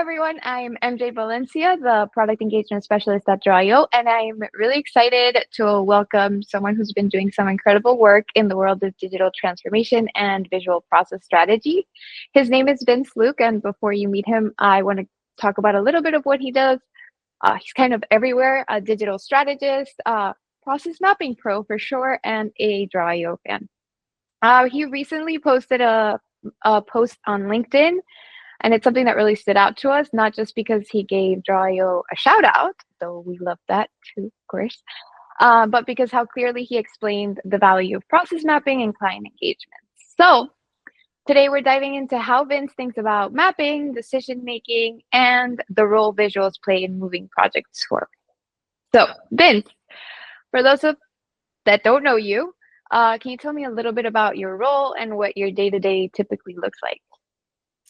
everyone. I'm MJ Valencia, the Product Engagement Specialist at drawio, and I'm really excited to welcome someone who's been doing some incredible work in the world of digital transformation and visual process strategy. His name is Vince Luk, and before you meet him, I want to talk about a little bit of what he does. He's kind of everywhere, a digital strategist, process mapping pro for sure, and a drawio fan. He recently posted a post on LinkedIn, and it's something that really stood out to us, not just because he gave drawio a shout out, though we love that too, of course, but because how clearly he explained the value of process mapping and client engagement. So today we're diving into how Vince thinks about mapping, decision making, and the role visuals play in moving projects forward. So Vince, for those that don't know you, can you tell me a little bit about your role and what your day-to-day typically looks like?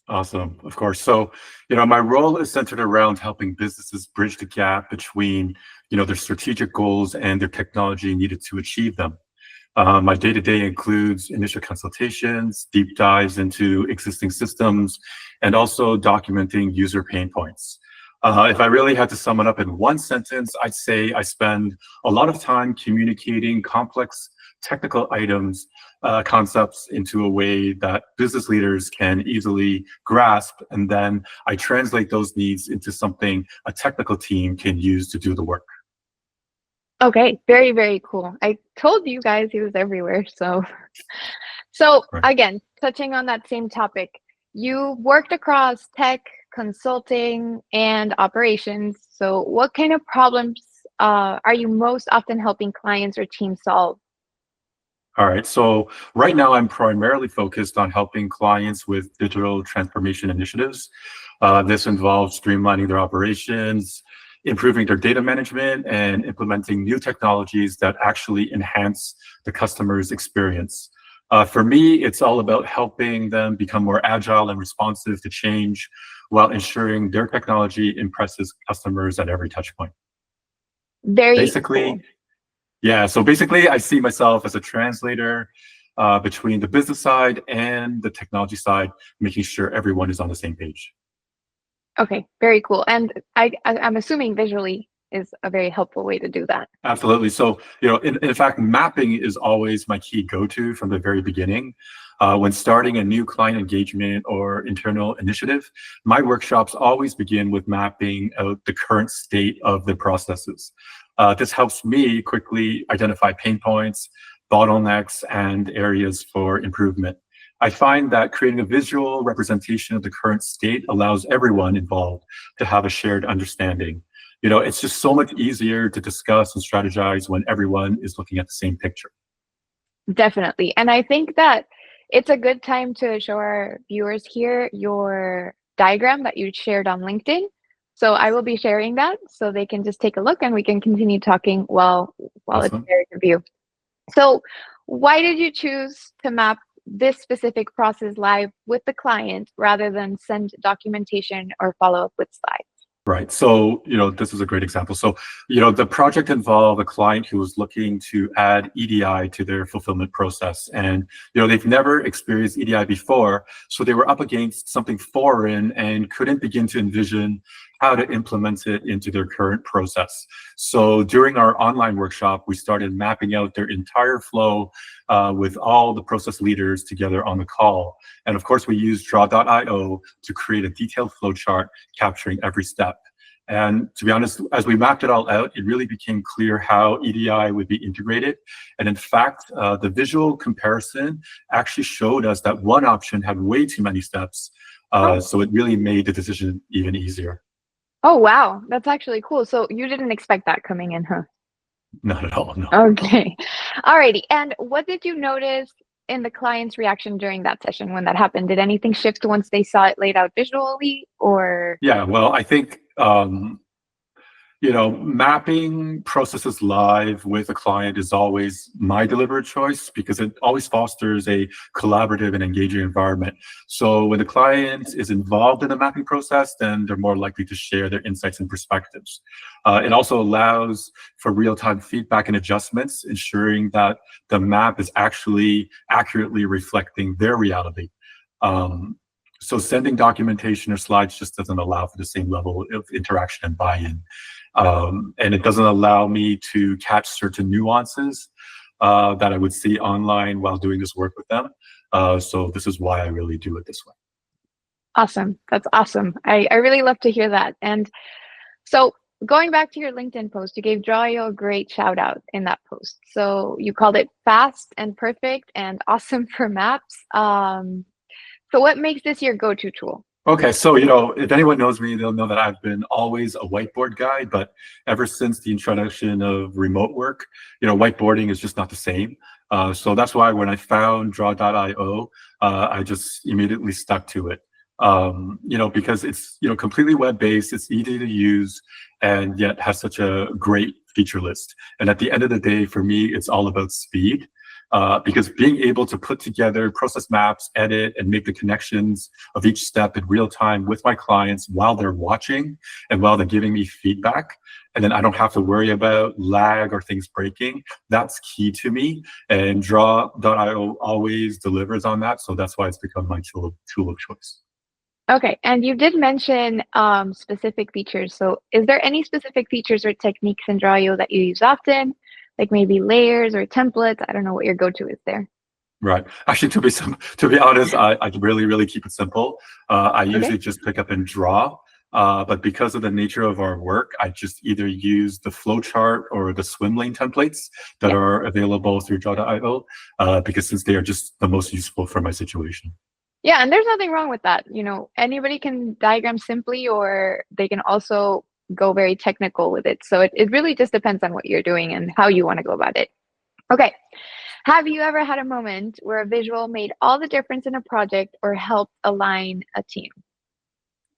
Awesome, of course. So, my role is centered around helping businesses bridge the gap between, their strategic goals and their technology needed to achieve them. My day-to-day includes initial consultations, deep dives into existing systems, and also documenting user pain points. If I really had to sum it up in one sentence, I'd say I spend a lot of time communicating complex technical items, concepts into a way that business leaders can easily grasp, and then I translate those needs into something a technical team can use to do the work. Okay, very, very cool. I told you guys he was everywhere. So Right. again, touching on that same topic, you worked across tech, consulting, and operations. So what kind of problems are you most often helping clients or teams solve? All right, so right now I'm primarily focused on helping clients with digital transformation initiatives. This involves streamlining their operations, improving their data management, and implementing new technologies that actually enhance the customer's experience. For me, it's all about helping them become more agile and responsive to change while ensuring their technology impresses customers at every touch point. Very Basically, cool. yeah, so basically I see myself as a translator between the business side and the technology side, making sure everyone is on the same page. Okay, very cool. And I'm assuming visually is a very helpful way to do that. Absolutely. So, in fact, mapping is always my key go-to from the very beginning. When starting a new client engagement or internal initiative, my workshops always begin with mapping out the current state of the processes. This helps me quickly identify pain points, bottlenecks, and areas for improvement. I find that creating a visual representation of the current state allows everyone involved to have a shared understanding. It's just so much easier to discuss and strategize when everyone is looking at the same picture. Definitely. And I think that it's a good time to show our viewers here your diagram that you shared on LinkedIn. So I will be sharing that so they can just take a look and we can continue talking while it's Awesome. their review. So why did you choose to map this specific process live with the client rather than send documentation or follow up with slides? Right. So, this is a great example. So, the project involved a client who was looking to add EDI to their fulfillment process. And, they've never experienced EDI before. So they were up against something foreign and couldn't begin to envision how to implement it into their current process. So during our online workshop, we started mapping out their entire flow with all the process leaders together on the call. And of course, we used draw.io to create a detailed flowchart capturing every step. And to be honest, as we mapped it all out, it really became clear how EDI would be integrated. And in fact, the visual comparison actually showed us that one option had way too many steps. So it really made the decision even easier. Oh, wow. That's actually cool. So you didn't expect that coming in, huh? Not at all, no. Okay. Alrighty. And what did you notice in the client's reaction during that session when that happened? Did anything shift once they saw it laid out visually or? Yeah, well, I think mapping processes live with a client is always my deliberate choice because it always fosters a collaborative and engaging environment. So when the client is involved in the mapping process, then they're more likely to share their insights and perspectives. It also allows for real-time feedback and adjustments, ensuring that the map is actually accurately reflecting their reality. So sending documentation or slides just doesn't allow for the same level of interaction and buy-in. And it doesn't allow me to catch certain nuances that I would see online while doing this work with them. So this is why I really do it this way. Awesome. That's awesome. I really love to hear that. And so going back to your LinkedIn post, you gave drawio a great shout out in that post. So you called it fast and perfect and awesome for maps. So what makes this your go-to tool? Okay, so if anyone knows me, they'll know that I've been always a whiteboard guy, but ever since the introduction of remote work, whiteboarding is just not the same. So that's why when I found draw.io, I just immediately stuck to it. Because it's completely web-based, it's easy to use, and yet has such a great feature list. And at the end of the day, for me, it's all about speed. Because being able to put together process maps, edit, and make the connections of each step in real time with my clients while they're watching and while they're giving me feedback, and then I don't have to worry about lag or things breaking, that's key to me. And draw.io always delivers on that, so that's why it's become my tool of choice. Okay, and you did mention specific features. So is there any specific features or techniques in drawio that you use often? Like maybe layers or templates? I don't know what your go-to is there. Right. Actually, to be honest, I really, really keep it simple. I usually just pick up and draw. But because of the nature of our work, I just either use the flowchart or the swim lane templates that are available through draw.io, because since they are just the most useful for my situation. Yeah, and there's nothing wrong with that. Anybody can diagram simply, or they can also go very technical with it. So it really just depends on what you're doing and how you want to go about it. Okay. Have you ever had a moment where a visual made all the difference in a project or helped align a team?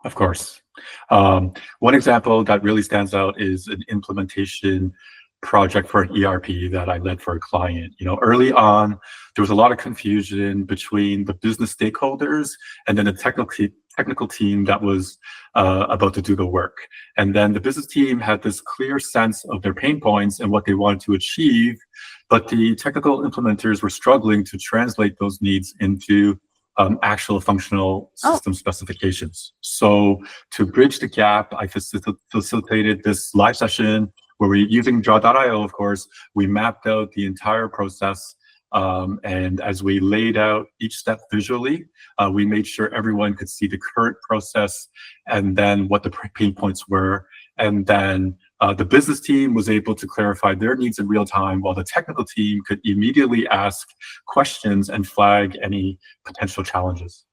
Of course. One example that really stands out is an implementation project for an ERP that I led for a client. Early on, there was a lot of confusion between the business stakeholders and then the technical team that was about to do the work. And then the business team had this clear sense of their pain points and what they wanted to achieve, but the technical implementers were struggling to translate those needs into actual functional system specifications. So to bridge the gap, I facilitated this live session where we're using draw.io, of course. We mapped out the entire process. And as we laid out each step visually, we made sure everyone could see the current process and then what the pain points were. And then the business team was able to clarify their needs in real time, while the technical team could immediately ask questions and flag any potential challenges.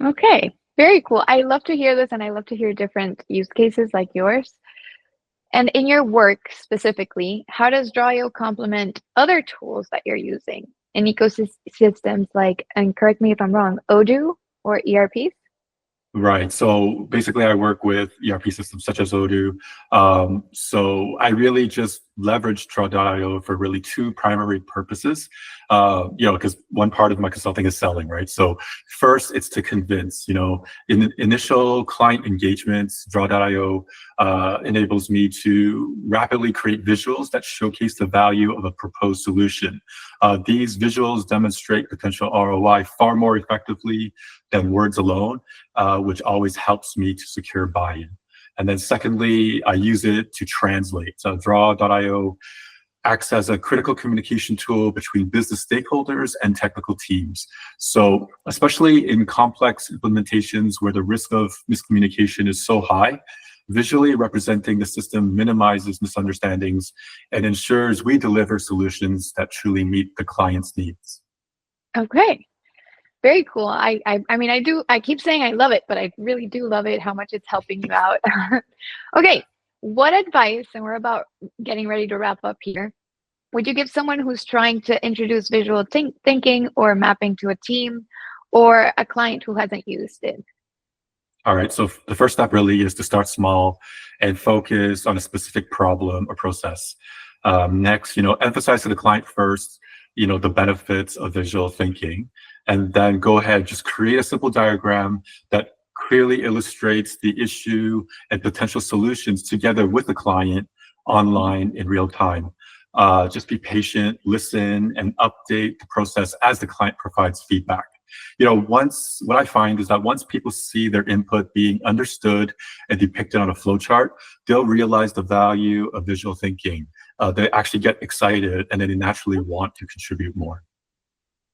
Okay, very cool. I love to hear this, and I love to hear different use cases like yours. And in your work specifically, how does drawio complement other tools that you're using in ecosystems like, and correct me if I'm wrong, Odoo or ERPs? Right. So basically, I work with ERP systems such as Odoo. So I really just leverage draw.io for really two primary purposes. Because one part of my consulting is selling, right? So first, it's to convince. In initial client engagements, draw.io enables me to rapidly create visuals that showcase the value of a proposed solution. These visuals demonstrate potential ROI far more effectively than words alone, which always helps me to secure buy-in. And then secondly, I use it to translate. So draw.io acts as a critical communication tool between business stakeholders and technical teams. So especially in complex implementations where the risk of miscommunication is so high, visually representing the system minimizes misunderstandings and ensures we deliver solutions that truly meet the client's needs. Okay. Very cool. I mean, I keep saying I love it, but I really do love it, how much it's helping you out. Okay. What advice, and we're about getting ready to wrap up here, would you give someone who's trying to introduce visual thinking or mapping to a team or a client who hasn't used it? All right. So the first step really is to start small and focus on a specific problem or process. Next, emphasize to the client first, the benefits of visual thinking, and then go ahead, just create a simple diagram that clearly illustrates the issue and potential solutions together with the client online in real time. Just be patient, listen, and update the process as the client provides feedback. What I find is that once people see their input being understood and depicted on a flowchart, they'll realize the value of visual thinking. They actually get excited, and then they naturally want to contribute more.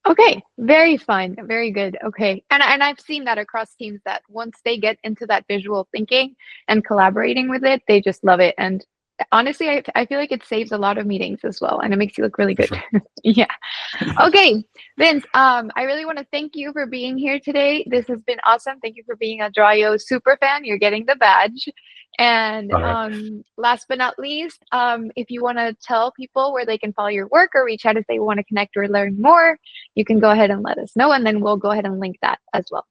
Okay, very fun, very good. Okay, and I've seen that across teams that once they get into that visual thinking and collaborating with it, they just love it. And honestly, I feel like it saves a lot of meetings as well, and it makes you look really For good. sure. Yeah. Okay, Vince, I really want to thank you for being here today. This has been awesome. Thank you for being a drawio super fan. You're getting the badge. And All right. last but not least, if you want to tell people where they can follow your work or reach out if they want to connect or learn more, you can go ahead and let us know, and then we'll go ahead and link that as well.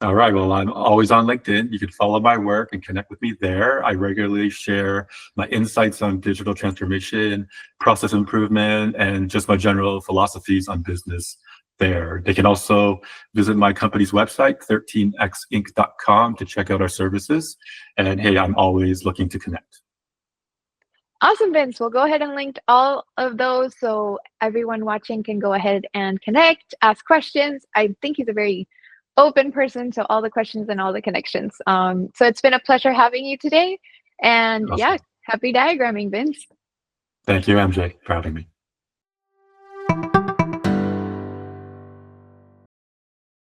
All right. Well, I'm always on LinkedIn. You can follow my work and connect with me there. I regularly share my insights on digital transformation, process improvement, and just my general philosophies on business there. They can also visit my company's website, 13xinc.com, to check out our services. And hey, I'm always looking to connect. Awesome, Vince. We'll go ahead and link all of those so everyone watching can go ahead and connect, ask questions. I think he's a very open person, so all the questions and all the connections. So it's been a pleasure having you today. And Awesome. yeah, happy diagramming, Vince. Thank you, MJ, for having me.